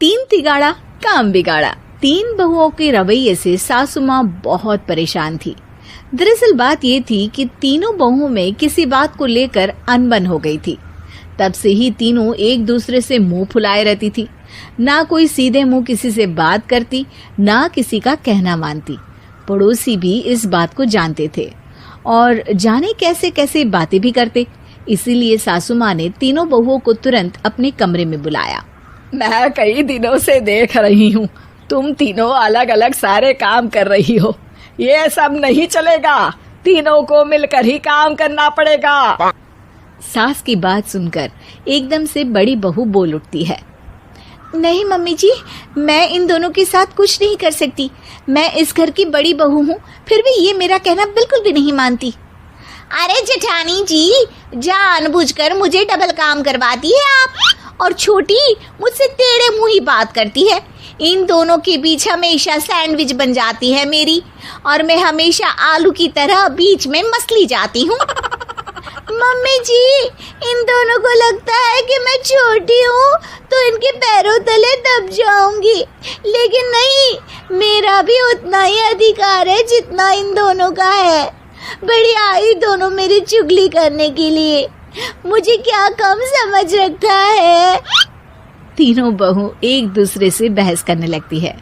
तीन तिगाड़ा काम बिगाड़ा। तीन बहुओं के रवैये से सासू माँ बहुत परेशान थी। दरअसल बात ये थी कि तीनों बहुओं में किसी बात को लेकर अनबन हो गई थी। तब से ही तीनों एक दूसरे से मुंह फुलाए रहती थी। ना कोई सीधे मुंह किसी से बात करती, ना किसी का कहना मानती। पड़ोसी भी इस बात को जानते थे और जाने कैसे कैसे बातें भी करते। इसीलिए सासू माँ ने तीनों बहुओं को तुरंत अपने कमरे में बुलाया। मैं कई दिनों से देख रही हूँ, तुम तीनों अलग अलग सारे काम कर रही हो। ये सब नहीं चलेगा, तीनों को मिलकर ही काम करना पड़ेगा। सास की बात सुनकर एकदम से बड़ी बहू बोल उठती है। नहीं मम्मी जी, मैं इन दोनों के साथ कुछ नहीं कर सकती। मैं इस घर की बड़ी बहू हूँ, फिर भी ये मेरा कहना बिल्कुल भी नहीं मानती। अरे जेठानी जी, जानबूझकर मुझे डबल काम करवाती है आप। और छोटी मुझसे टेढ़े मुंह ही बात करती है। इन दोनों के बीच हमेशा सैंडविच बन जाती है मेरी, और मैं हमेशा आलू की तरह बीच में मसली जाती हूँ। मम्मी जी, इन दोनों को लगता है कि मैं छोटी हूँ तो इनके पैरों तले दब जाऊंगी, लेकिन नहीं, मेरा भी उतना ही अधिकार है जितना इन दोनों का है। बढ़िया आई दोनों मेरी चुगली करने के लिए, मुझे क्या कम समझ रखा है। तीनों बहू एक दूसरे से बहस करने लगती है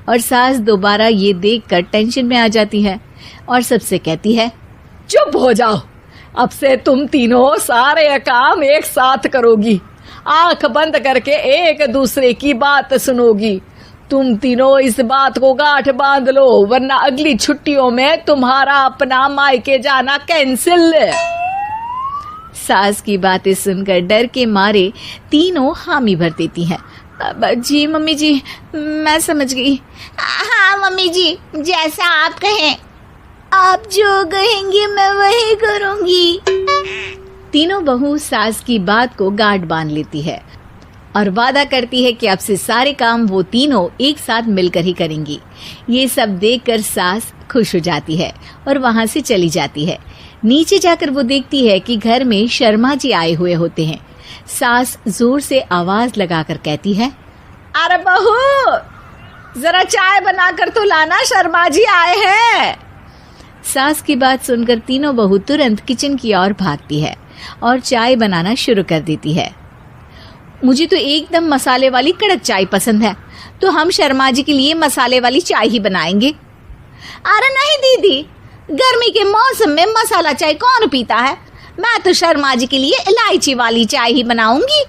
और सास दोबारा ये देखकर टेंशन में आ जाती है और सबसे कहती है, चुप हो जाओ, अब से तुम तीनों सारे काम एक साथ करोगी। आंख बंद करके एक दूसरे की बात सुनोगी। तुम तीनों इस बात को गांठ बांध लो, वरना अगली छुट्टियों में तुम्हारा अपना मायके जाना कैंसिल। सास की बातें सुनकर डर के मारे तीनों हामी भर देती हैं। जी मम्मी जी, मैं समझ गई। हाँ मम्मी जी, जैसा आप कहें। आप जो कहेंगी मैं वही करूंगी। तीनों बहू सास की बात को गांठ बांध लेती है और वादा करती है कि अब से सारे काम वो तीनों एक साथ मिलकर ही करेंगी। ये सब देखकर सास खुश हो जाती है और वहां से चली जाती है। नीचे जाकर वो देखती है कि घर में शर्मा जी आए हुए होते हैं। सास जोर से आवाज लगाकर कहती है, अरे बहू, जरा चाय बनाकर तो लाना, शर्मा जी आए हैं। सास की बात सुनकर तीनों बहू तुरंत किचन की ओर भागती है और चाय बनाना शुरू कर देती है। मुझे तो एकदम मसाले वाली कड़क चाय पसंद है, तो हम शर्मा जी के लिए मसाले वाली चाय ही बनाएंगे। अरे नहीं दीदी, गर्मी के मौसम में मसाला चाय कौन पीता है? मैं तो शर्मा जी के लिए इलायची वाली चाय ही बनाऊंगी।